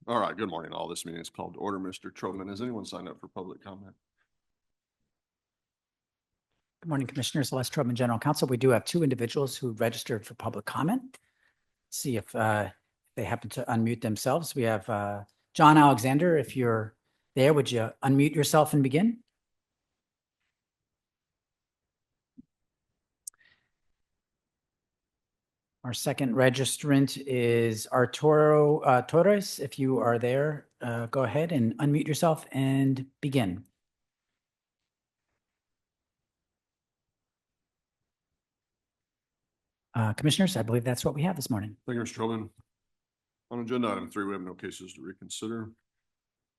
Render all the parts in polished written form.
All right, good morning all. This meeting is called to order. Mr. Trobman, has anyone signed up for public comment? Good morning, Commissioners. Les Trubman, General Counsel. We do have two individuals who registered for public comment. See if they happen to unmute themselves. We have John Alexander. If you're there, would you unmute yourself and begin? Our second registrant is Arturo Torres. If you are there, go ahead and unmute yourself and begin. Commissioners, I believe that's what we have this morning. Thank you, Mr. Trobman. On agenda item 3, we have no cases to reconsider.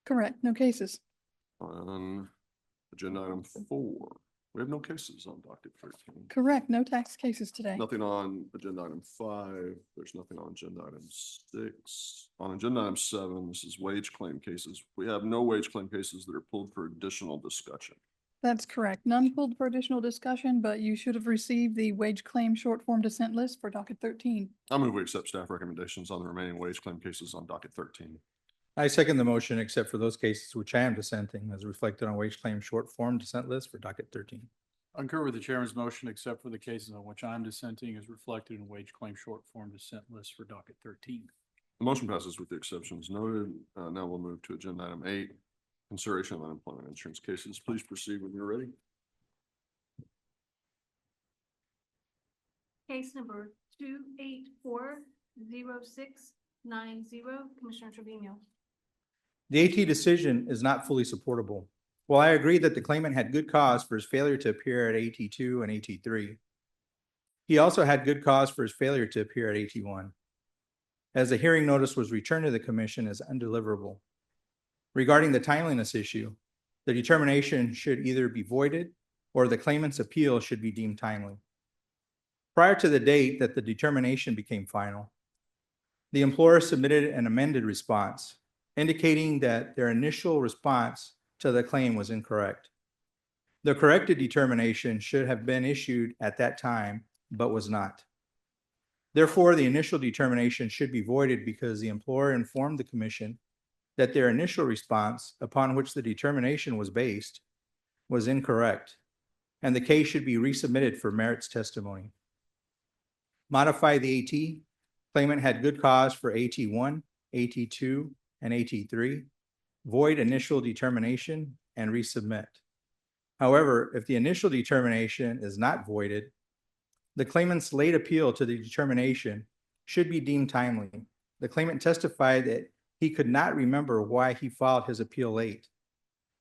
Correct, no cases. On agenda item 4, we have no cases on docket 13. Correct, no tax cases today. Nothing on agenda item 5. There's nothing on agenda item 6. On agenda item 7, this is wage claim cases. We have no wage claim cases that are pulled for additional discussion. That's correct. None pulled for additional discussion, but you should have received the wage claim short form dissent list for docket 13. I move we accept staff recommendations on the remaining wage claim cases on docket 13. I second the motion, except for those cases which I am dissenting, as reflected on wage claim short form dissent list for docket 13. I concur with the chairman's motion, except for the cases on which I'm dissenting as reflected in wage claim short form dissent list for docket 13. The motion passes with the exceptions noted. Now we'll move to agenda item 8, consideration of unemployment insurance cases. Please proceed when you're ready. Case number 2840690, Commissioner Trevino. The AT decision is not fully supportable. While I agree that the claimant had good cause for his failure to appear at AT2 and AT3, he also had good cause for his failure to appear at AT1, as the hearing notice was returned to the commission as undeliverable. Regarding the timeliness issue, the determination should either be voided or the claimant's appeal should be deemed timely. Prior to the date that the determination became final, the employer submitted an amended response indicating that their initial response to the claim was incorrect. The corrected determination should have been issued at that time, but was not. Therefore, the initial determination should be voided because the employer informed the commission that their initial response, upon which the determination was based, was incorrect, and the case should be resubmitted for merits testimony. Modify the AT. Claimant had good cause for AT1, AT2, and AT3. Void initial determination and resubmit. However, if the initial determination is not voided, the claimant's late appeal to the determination should be deemed timely. The claimant testified that he could not remember why he filed his appeal late.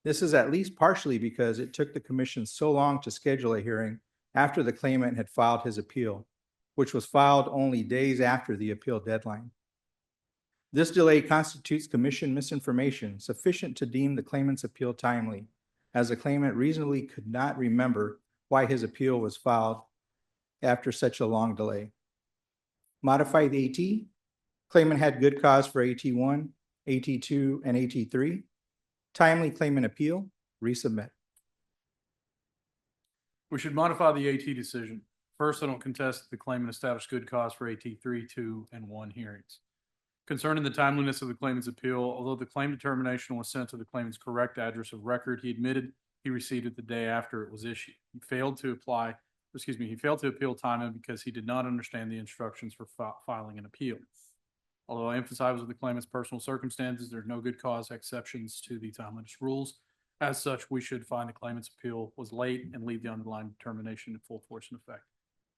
This is at least partially because it took the commission so long to schedule a hearing after the claimant had filed his appeal, which was filed only days after the appeal deadline. This delay constitutes commission misinformation sufficient to deem the claimant's appeal timely, as the claimant reasonably could not remember why his appeal was filed after such a long delay. Modify the AT. Claimant had good cause for AT1, AT2, and AT3. Timely claimant appeal, resubmit. We should modify the AT decision. First, I don't contest that the claimant established good cause for AT3, 2, and 1 hearings. Concerning the timeliness of the claimant's appeal, although the claim determination was sent to the claimant's correct address of record, he admitted he received it the day after it was issued. He failed to appeal timely because he did not understand the instructions for filing an appeal. Although I emphasize with the claimant's personal circumstances, there's no good cause exceptions to the timeliness rules. As such, we should find the claimant's appeal was late and leave the underlying determination in full force and effect.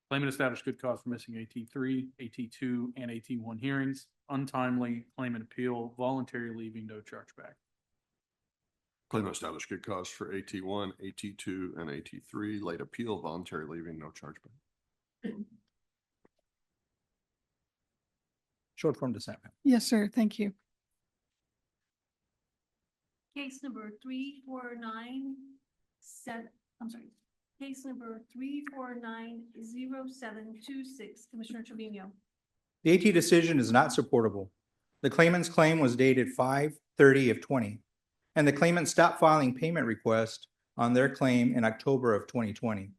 Claimant established good cause for missing AT3, AT2, and AT1 hearings. Untimely claimant appeal, voluntary leaving, no chargeback. Claimant established good cause for AT1, AT2, and AT3. Late appeal, voluntary leaving, no chargeback. Short form dissent. Yes, sir. Thank you. Case number 34907. I'm sorry. Case number 3490726, Commissioner Trevino. The AT decision is not supportable. The claimant's claim was dated 5/30/20, and the claimant stopped filing payment requests on their claim in October of 2020.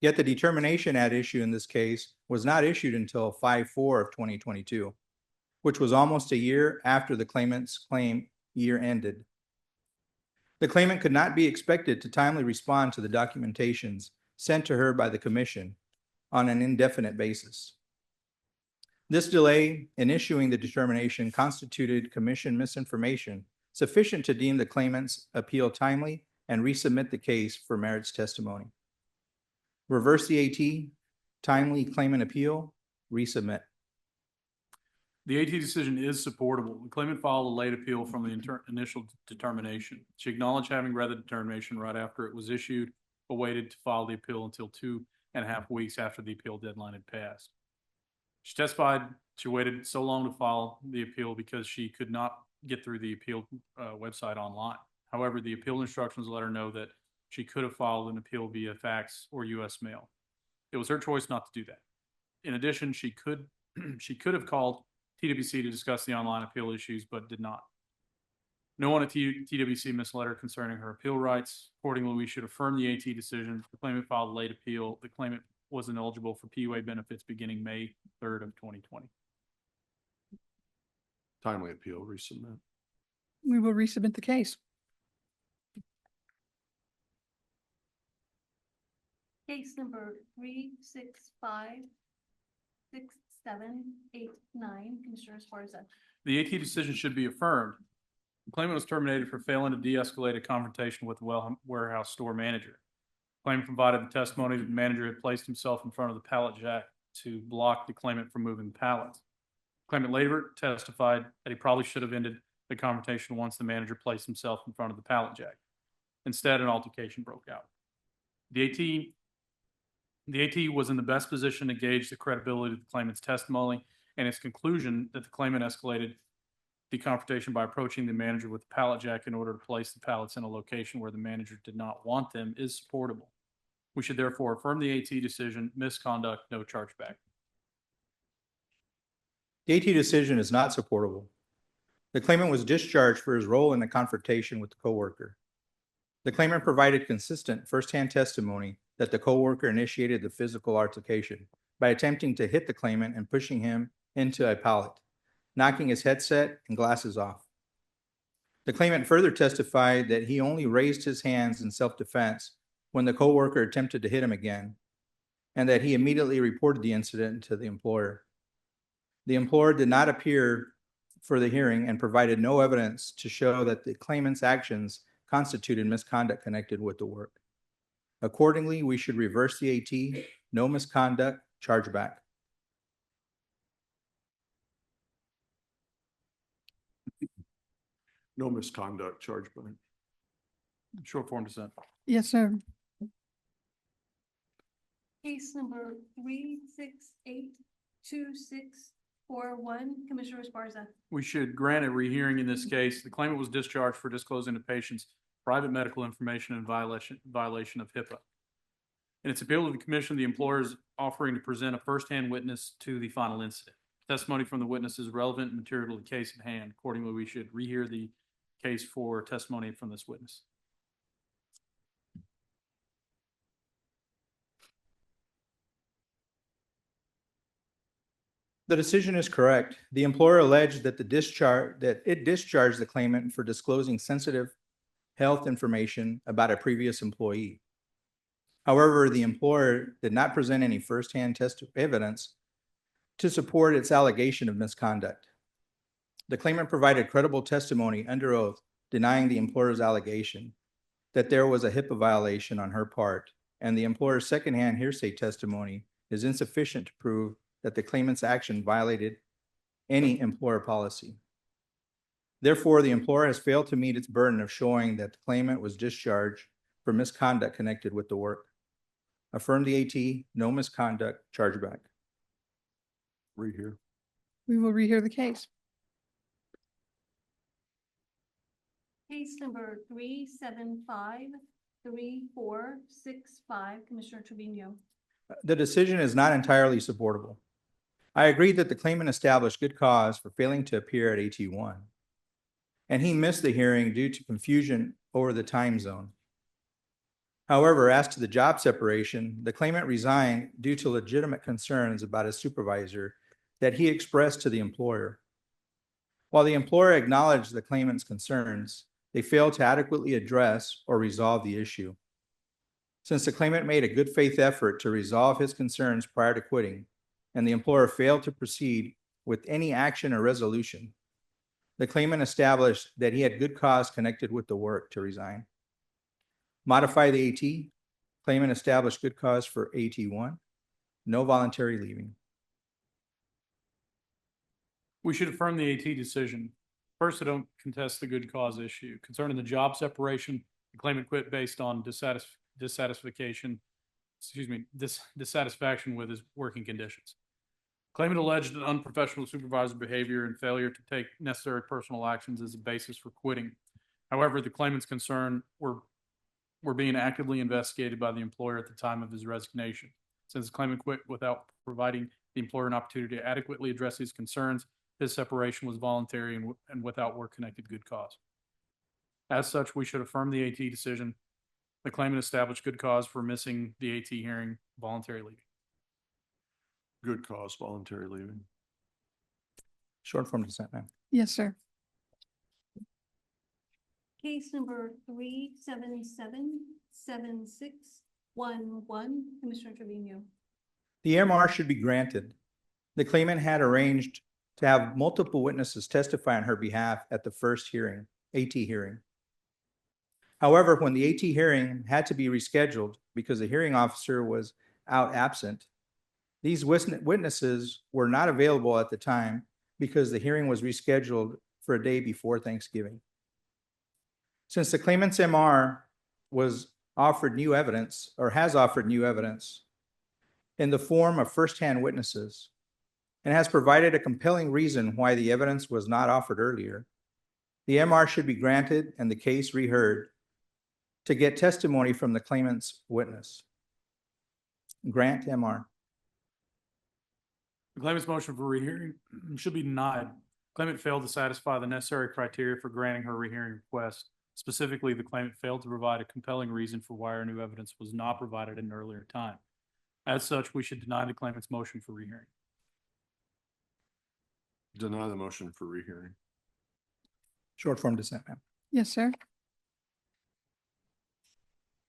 Yet the determination at issue in this case was not issued until 5/4/2022. which was almost a year after the claimant's claim year ended. The claimant could not be expected to timely respond to the documentations sent to her by the commission on an indefinite basis. This delay in issuing the determination constituted commission misinformation sufficient to deem the claimant's appeal timely and resubmit the case for merits testimony. Reverse the AT, timely claimant appeal, resubmit. The AT decision is supportable. The claimant filed a late appeal from the initial determination. She acknowledged having read the determination right after it was issued, but waited to file the appeal until 2.5 weeks after the appeal deadline had passed. She testified she waited so long to file the appeal because she could not get through the appeal website online. However, the appeal instructions let her know that she could have filed an appeal via fax or U.S. mail. It was her choice not to do that. In addition, she could have called TWC to discuss the online appeal issues, but did not. No one at TWC misled her concerning her appeal rights. Accordingly, we should affirm the AT decision. The claimant filed a late appeal. The claimant was ineligible for PUA benefits beginning May 3rd of 2020. Timely appeal, resubmit. We will resubmit the case. Case number 3656789, Commissioner Esparza. The AT decision should be affirmed. The claimant was terminated for failing to de-escalate a confrontation with the warehouse store manager. The claimant provided the testimony that the manager had placed himself in front of the pallet jack to block the claimant from moving the pallets. The claimant later testified that he probably should have ended the confrontation once the manager placed himself in front of the pallet jack. Instead, an altercation broke out. The AT was in the best position to gauge the credibility of the claimant's testimony and its conclusion that the claimant escalated the confrontation by approaching the manager with the pallet jack in order to place the pallets in a location where the manager did not want them is supportable. We should therefore affirm the AT decision, misconduct, no chargeback. The AT decision is not supportable. The claimant was discharged for his role in the confrontation with the coworker. The claimant provided consistent firsthand testimony that the coworker initiated the physical altercation by attempting to hit the claimant and pushing him into a pallet, knocking his headset and glasses off. The claimant further testified that he only raised his hands in self-defense when the coworker attempted to hit him again, and that he immediately reported the incident to the employer. The employer did not appear for the hearing and provided no evidence to show that the claimant's actions constituted misconduct connected with the work. Accordingly, we should reverse the AT, no misconduct, chargeback. No misconduct, chargeback. Short form dissent. Yes, sir. Case number 3682641, Commissioner Esparza. We should grant a rehearing in this case. The claimant was discharged for disclosing to patients private medical information in violation of HIPAA. In its appeal to the commission, the employer is offering to present a firsthand witness to the final incident. Testimony from the witness is relevant and material to the case at hand. Accordingly, we should rehear the case for testimony from this witness. The decision is correct. The employer alleged that it discharged the claimant for disclosing sensitive health information about a previous employee. However, the employer did not present any firsthand evidence to support its allegation of misconduct. The claimant provided credible testimony under oath denying the employer's allegation that there was a HIPAA violation on her part, and the employer's secondhand hearsay testimony is insufficient to prove that the claimant's action violated any employer policy. Therefore, the employer has failed to meet its burden of showing that the claimant was discharged for misconduct connected with the work. Affirm the AT, no misconduct, chargeback. Rehear. We will rehear the case. Case number 3753465, Commissioner Trevino. The decision is not entirely supportable. I agree that the claimant established good cause for failing to appear at AT1, and he missed the hearing due to confusion over the time zone. However, as to the job separation, the claimant resigned due to legitimate concerns about his supervisor that he expressed to the employer. While the employer acknowledged the claimant's concerns, they failed to adequately address or resolve the issue. Since the claimant made a good faith effort to resolve his concerns prior to quitting, and the employer failed to proceed with any action or resolution, the claimant established that he had good cause connected with the work to resign. Modify the AT. Claimant established good cause for AT1. No voluntary leaving. We should affirm the AT decision. First, I don't contest the good cause issue. Concerning the job separation, the claimant quit based on dissatisfaction with his working conditions. Claimant alleged that unprofessional supervisor behavior and failure to take necessary personal actions as a basis for quitting. However, the claimant's concern were being actively investigated by the employer at the time of his resignation. Since the claimant quit without providing the employer an opportunity to adequately address these concerns, his separation was voluntary and without work-connected good cause. As such, we should affirm the AT decision. The claimant established good cause for missing the AT hearing, voluntary leaving. Good cause, voluntary leaving. Short form dissent, ma'am. Yes, sir. Case number 3777611, Commissioner Trevino. The MR should be granted. The claimant had arranged to have multiple witnesses testify on her behalf at the first hearing, AT hearing. However, when the AT hearing had to be rescheduled because the hearing officer was out absent, these witnesses were not available at the time because the hearing was rescheduled for a day before Thanksgiving. Since the claimant's MR was offered new evidence or has offered new evidence in the form of firsthand witnesses and has provided a compelling reason why the evidence was not offered earlier, the MR should be granted and the case reheard to get testimony from the claimant's witness. Grant MR. The claimant's motion for rehearing should be denied. Claimant failed to satisfy the necessary criteria for granting her rehearing request. Specifically, the claimant failed to provide a compelling reason for why her new evidence was not provided at an earlier time. As such, we should deny the claimant's motion for rehearing. Deny the motion for rehearing. Short form dissent, ma'am. Yes, sir.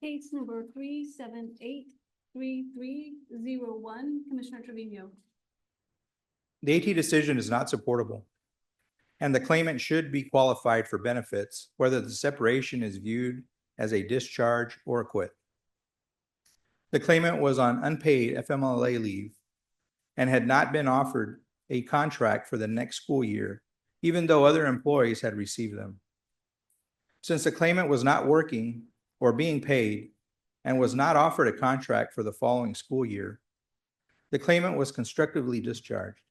Case number 3783301, Commissioner Trevino. The AT decision is not supportable, and the claimant should be qualified for benefits whether the separation is viewed as a discharge or a quit. The claimant was on unpaid FMLA leave and had not been offered a contract for the next school year, even though other employees had received them. Since the claimant was not working or being paid and was not offered a contract for the following school year, the claimant was constructively discharged.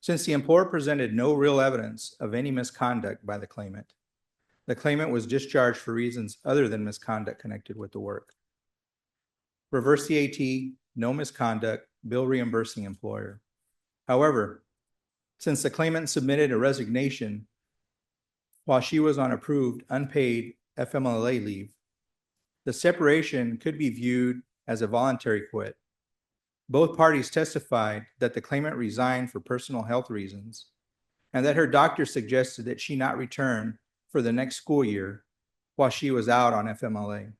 Since the employer presented no real evidence of any misconduct by the claimant was discharged for reasons other than misconduct connected with the work. Reverse the AT, no misconduct, bill reimbursing employer. However, since the claimant submitted a resignation while she was on approved unpaid FMLA leave, the separation could be viewed as a voluntary quit. Both parties testified that the claimant resigned for personal health reasons and that her doctor suggested that she not return for the next school year while she was out on FMLA.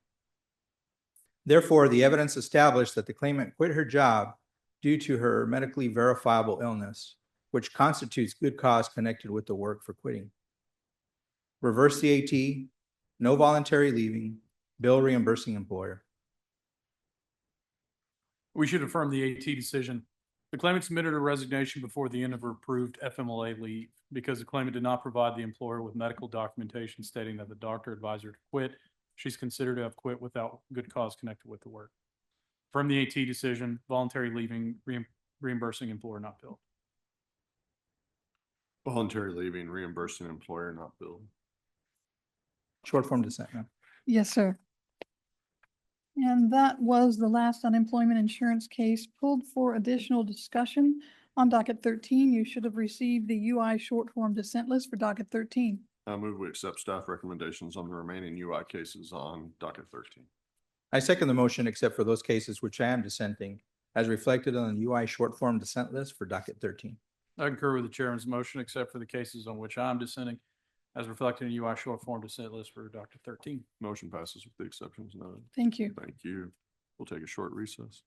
Therefore, the evidence established that the claimant quit her job due to her medically verifiable illness, which constitutes good cause connected with the work for quitting. Reverse the AT, no voluntary leaving, bill reimbursing employer. We should affirm the AT decision. The claimant submitted a resignation before the end of her approved FMLA leave because the claimant did not provide the employer with medical documentation stating that the doctor advised her to quit. She's considered to have quit without good cause connected with the work. From the AT decision, voluntary leaving, reimbursing employer, not billed. Voluntary leaving, reimbursing employer, not billed. Short form dissent, ma'am. Yes, sir. And that was the last unemployment insurance case pulled for additional discussion on docket 13. You should have received the UI short form dissent list for docket 13. I move we accept staff recommendations on the remaining UI cases on docket 13. I second the motion except for those cases which I am dissenting, as reflected on the UI short form dissent list for docket 13. I concur with the chairman's motion, except for the cases on which I'm dissenting, as reflected in the UI short form dissent list for docket 13. Motion passes with the exceptions noted. Thank you. Thank you. We'll take a short recess.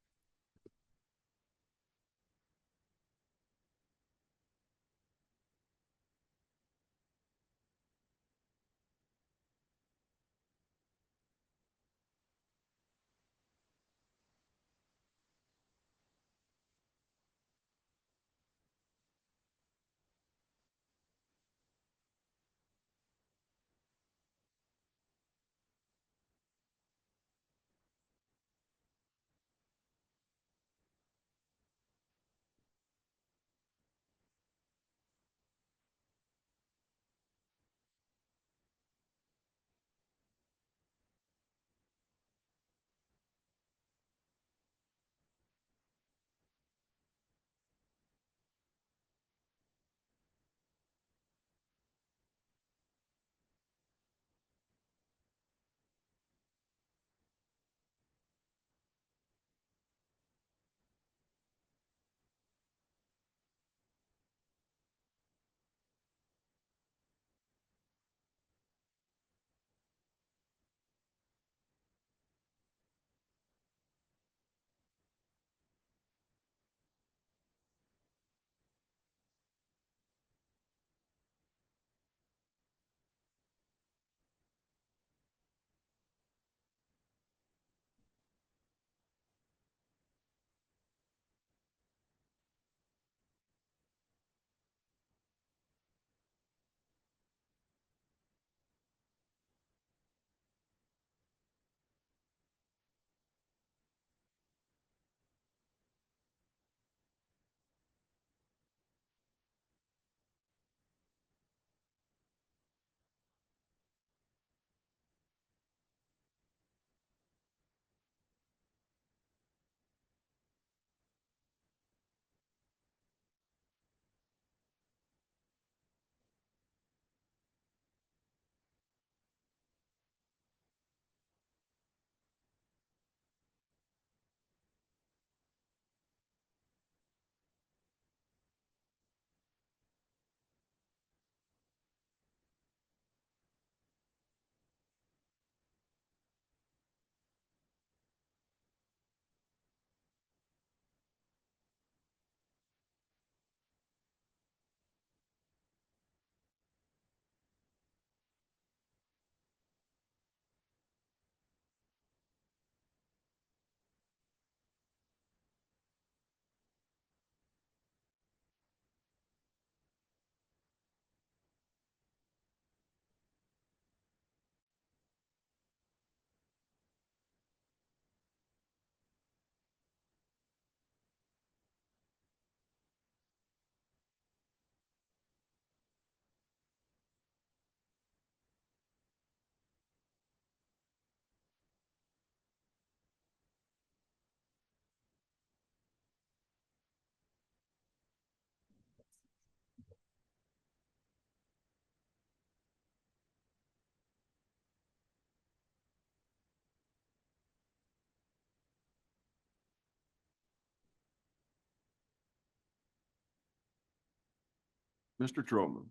Mr. Troman.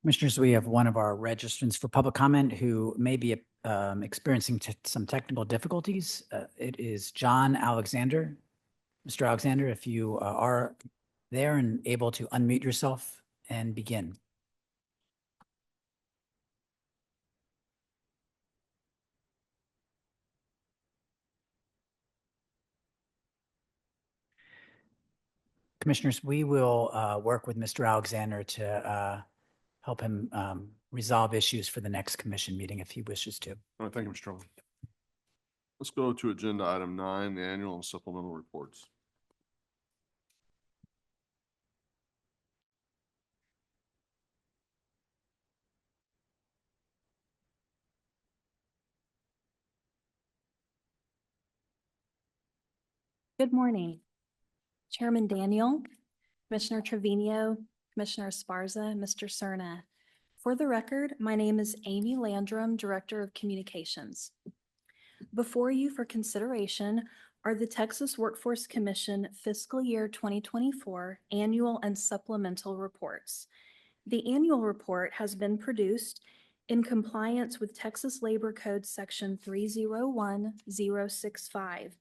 Commissioners, we have one of our registrants for public comment who may be experiencing some technical difficulties. It is John Alexander. Mr. Alexander, if you are there and able to unmute yourself and begin. Commissioners, we will work with Mr. Alexander to help him resolve issues for the next commission meeting if he wishes to. All right, thank you, Mr. Troman. Let's go to agenda item 9, the annual and supplemental reports. Good morning, Chairman Daniel, Commissioner Trevino, Commissioner Esparza, Mr. Cerna. For the record, my name is Amy Landrum, Director of Communications. Before you for consideration are the Texas Workforce Commission Fiscal Year 2024 Annual and Supplemental Reports. The annual report has been produced in compliance with Texas Labor Code Section 301065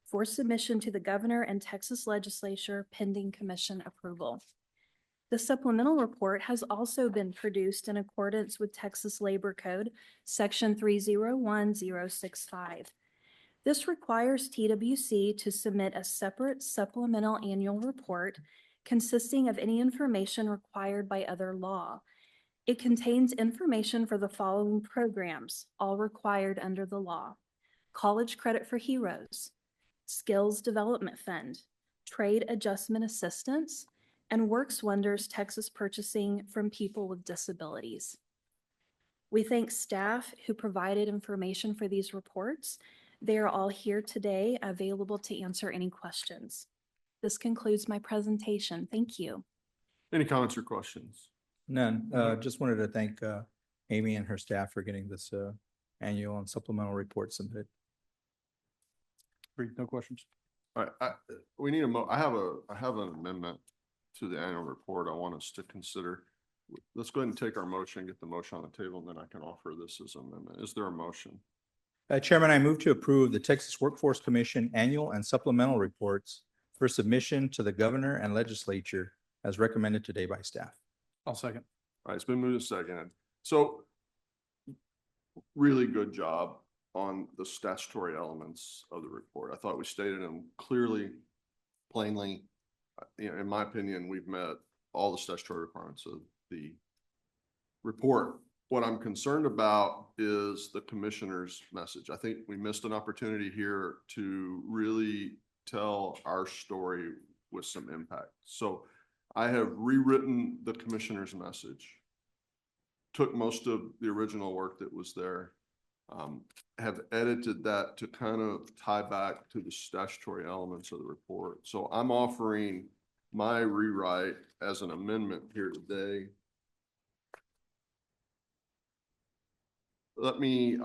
for submission to the governor and Texas legislature pending commission approval. The supplemental report has also been produced in accordance with Texas Labor Code Section 301065. This requires TWC to submit a separate supplemental annual report consisting of any information required by other law. It contains information for the following programs, all required under the law: College Credit for Heroes, Skills Development Fund, Trade Adjustment Assistance, and Works Wonders Texas Purchasing from People with Disabilities. We thank staff who provided information for these reports. They are all here today, available to answer any questions. This concludes my presentation. Thank you. Any comments or questions? None. Just wanted to thank Amy and her staff for getting this annual and supplemental report submitted. Agreed. No questions. All right, we need I have an amendment to the annual report I want us to consider. Let's go ahead and take our motion, get the motion on the table, and then I can offer this as an amendment. Is there a motion? Chairman, I move to approve the Texas Workforce Commission annual and supplemental reports for submission to the governor and legislature as recommended today by staff. I'll second. All right, it's been moved and seconded. So really good job on the statutory elements of the report. I thought we stated them clearly, plainly. You know, in my opinion, we've met all the statutory requirements of the report. What I'm concerned about is the commissioner's message. I think we missed an opportunity here to really tell our story with some impact. So I have rewritten the commissioner's message, took most of the original work that was there, have edited that to kind of tie back to the statutory elements of the report. So I'm offering my rewrite as an amendment here today. Let me,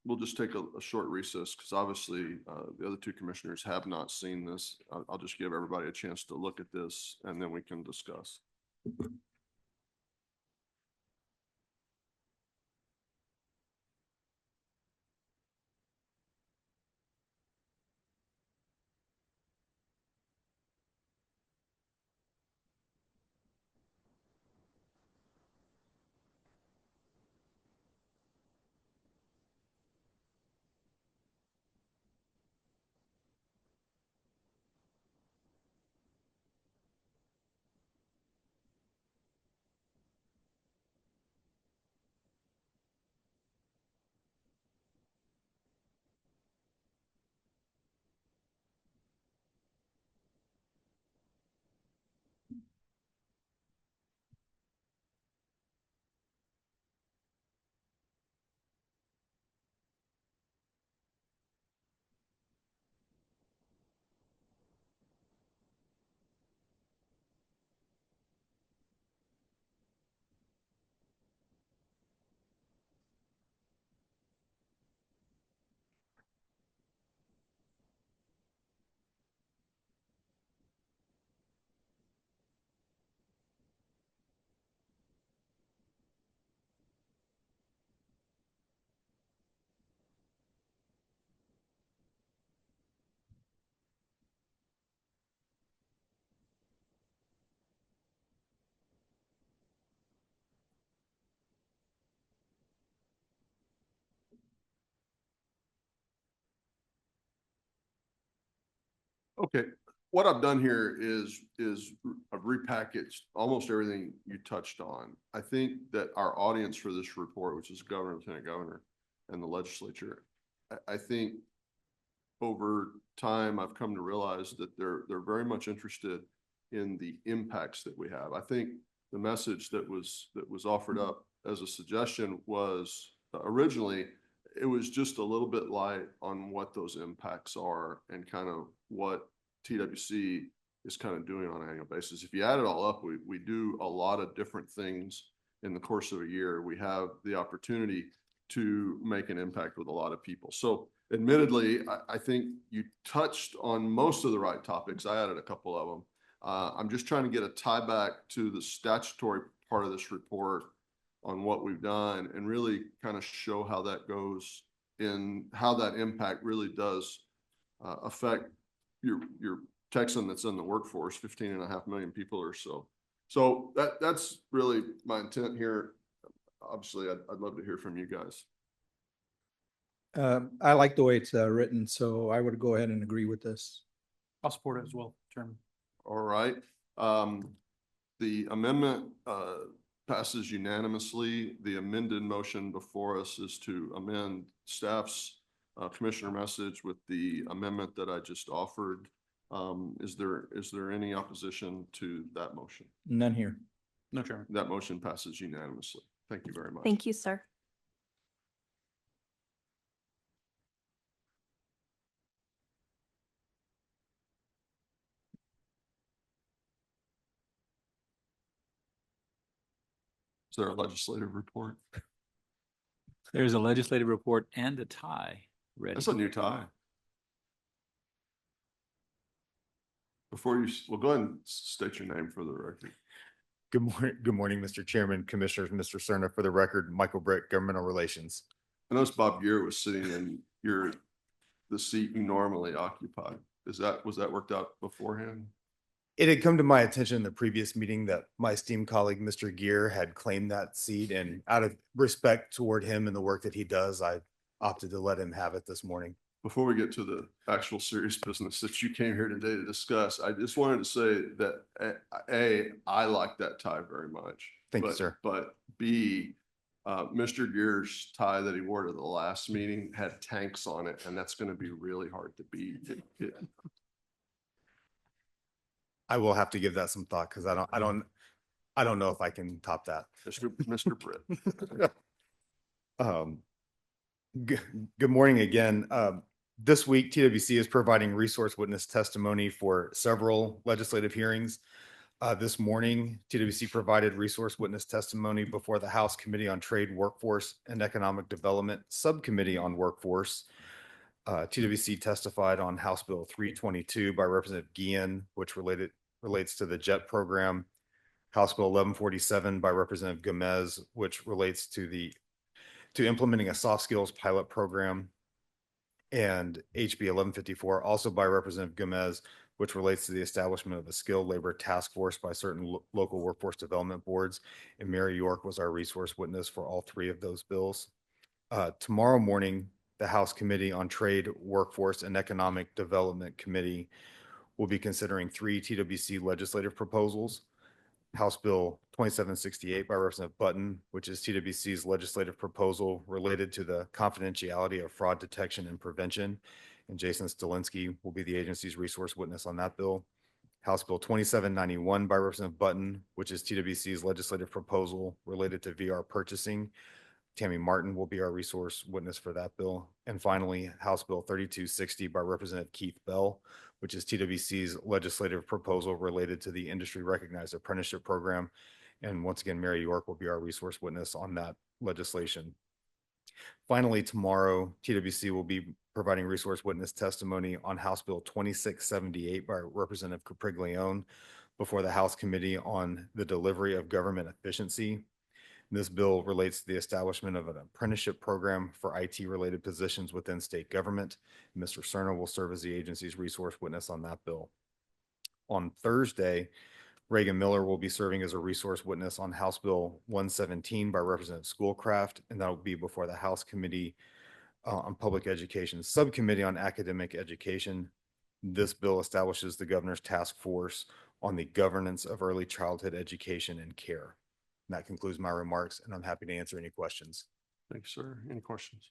we'll just take a short recess because obviously the other two commissioners have not seen this. I'll just give everybody a chance to look at this and then we can discuss. Okay, what I've done here is I've repackaged almost everything you touched on. I think that our audience for this report, which is governor, lieutenant governor, and the legislature, I think over time I've come to realize that they're very much interested in the impacts that we have. I think the message that was offered up as a suggestion was originally it was just a little bit light on what those impacts are and kind of what TWC is kind of doing on an annual basis. If you add it all up, we do a lot of different things in the course of a year. We have the opportunity to make an impact with a lot of people. So admittedly, I think you touched on most of the right topics. I added a couple of them. I'm just trying to get a tie back to the statutory part of this report on what we've done and really kind of show how that goes in how that impact really does affect your Texan that's in the workforce, 15.5 million people or so. So that's really my intent here. Obviously, I'd love to hear from you guys. I like the way it's written, so I would go ahead and agree with this. I'll support it as well, Chairman. All right. The amendment passes unanimously. The amended motion before us is to amend staff's commissioner message with the amendment that I just offered. Is there any opposition to that motion? None here. No, Chairman. That motion passes unanimously. Thank you very much. Thank you, sir. Is there a legislative report? There's a legislative report and a tie ready. That's a new tie. Before you, well, go ahead and state your name for the record. Good morning, Mr. Chairman, Commissioners, Mr. Cerna. For the record, Michael Britt, Governmental Relations. I noticed Bob Gear was sitting in the seat you normally occupy. Was that worked out beforehand? It had come to my attention in the previous meeting that my esteemed colleague, Mr. Gear, had claimed that seat, and out of respect toward him and the work that he does, I opted to let him have it this morning. Before we get to the actual serious business that you came here today to discuss, I just wanted to say that I like that tie very much. Thank you, sir. But B, Mr. Gear's tie that he wore to the last meeting had tanks on it, and that's going to be really hard to beat. I will have to give that some thought because I don't know if I can top that. Mr. Britt. Good morning again. This week, TWC is providing resource witness testimony for several legislative hearings. This morning, TWC provided resource witness testimony before the House Committee on Trade, Workforce, and Economic Development Subcommittee on Workforce. TWC testified on House Bill 322 by Representative Guillen, which relates to the JET program. House Bill 1147 by Representative Gomez, which relates to implementing a soft skills pilot program, and HB 1154 also by Representative Gomez, which relates to the establishment of a skilled labor task force by certain local workforce development boards. And Mary York was our resource witness for all three of those bills. Tomorrow morning, the House Committee on Trade, Workforce, and Economic Development Committee will be considering 3 TWC legislative proposals. House Bill 2768 by Representative Button, which is TWC's legislative proposal related to the confidentiality of fraud detection and prevention. And Jason Stalinsky will be the agency's resource witness on that bill. House Bill 2791 by Representative Button, which is TWC's legislative proposal related to VR purchasing. Tammy Martin will be our resource witness for that bill. And finally, House Bill 3260 by Representative Keith Bell, which is TWC's legislative proposal related to the industry recognized apprenticeship program. And once again, Mary York will be our resource witness on that legislation. Finally, tomorrow, TWC will be providing resource witness testimony on House Bill 2678 by Representative Capriglione before the House Committee on the Delivery of Government Efficiency. This bill relates to the establishment of an apprenticeship program for IT-related positions within state government. Mr. Cerna will serve as the agency's resource witness on that bill. On Thursday, Reagan Miller will be serving as a resource witness on House Bill 117 by Representative Schoolcraft, and that will be before the House Committee on Public Education Subcommittee on Academic Education. This bill establishes the governor's task force on the governance of early childhood education and care. And that concludes my remarks, and I'm happy to answer any questions. Thank you, sir. Any questions?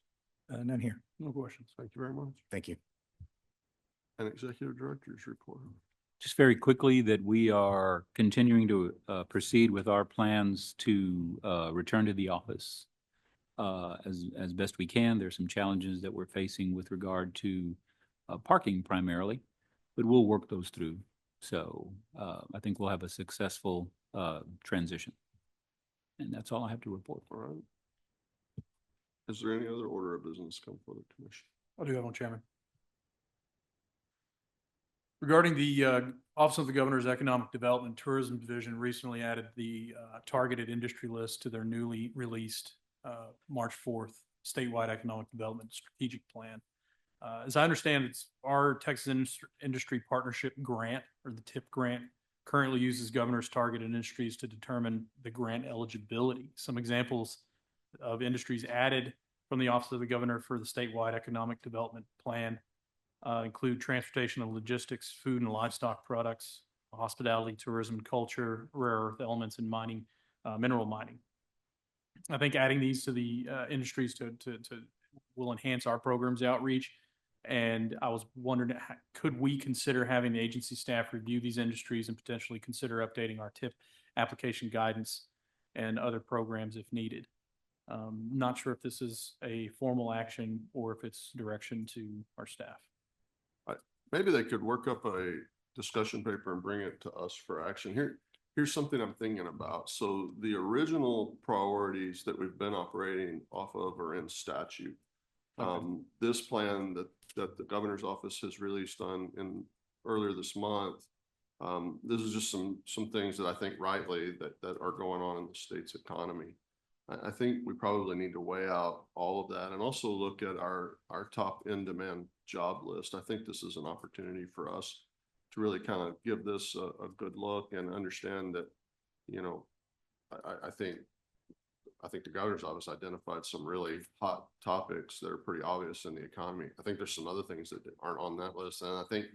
None here. No questions. Thank you very much. Thank you. And Executive Director's report. Just very quickly that we are continuing to proceed with our plans to return to the office as best we can. There's some challenges that we're facing with regard to parking primarily, but we'll work those through. So I think we'll have a successful transition. And that's all I have to report. All right. Is there any other order of business come for the commission? I do have one, Chairman. Regarding the Office of the Governor's Economic Development and Tourism Division recently added the targeted industry list to their newly released March 4th statewide economic development strategic plan. As I understand, it's our Texas Industry Partnership Grant, or the TIP grant, currently uses governor's targeted industries to determine the grant eligibility. Some examples of industries added from the Office of the Governor for the statewide economic development plan include transportation and logistics, food and livestock products, hospitality, tourism, culture, rare earth elements, and mining, mineral mining. I think adding these to the industries to will enhance our program's outreach. And I was wondering, could we consider having the agency staff review these industries and potentially consider updating our TIP application guidance and other programs if needed? Not sure if this is a formal action or if it's direction to our staff. Maybe they could work up a discussion paper and bring it to us for action. Here's something I'm thinking about. So the original priorities that we've been operating off of are in statute. Okay. This plan that the governor's office has released earlier this month, this is just some things that I think rightly that are going on in the state's economy. I think we probably need to weigh out all of that and also look at our top in-demand job list. I think this is an opportunity for us to really kind of give this a good look and understand that, you know, I think the governor's office identified some really hot topics that are pretty obvious in the economy. I think there's some other things that aren't on that list. And I think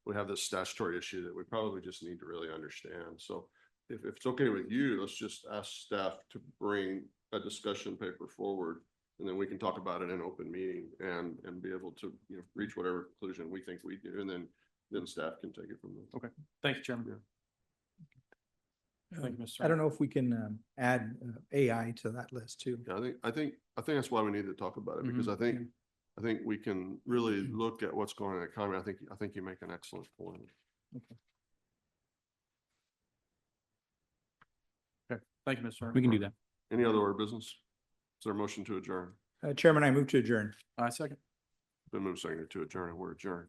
we have this statutory issue that we probably just need to really understand. So if it's okay with you, let's just ask staff to bring a discussion paper forward, and then we can talk about it in open meeting and be able to, you know, reach whatever conclusion we think we do, and then staff can take it from there. Okay. Thank you, Chairman. Thank you, Mr. I don't know if we can add AI to that list too. Yeah, I think that's why we need to talk about it, because I think we can really look at what's going on in the economy. I think you make an excellent point. Okay. Thank you, Mr. We can do that. Any other order of business? Is there a motion to adjourn? Chairman, I move to adjourn. I second. Been moved seconded to adjourn, and we're adjourned.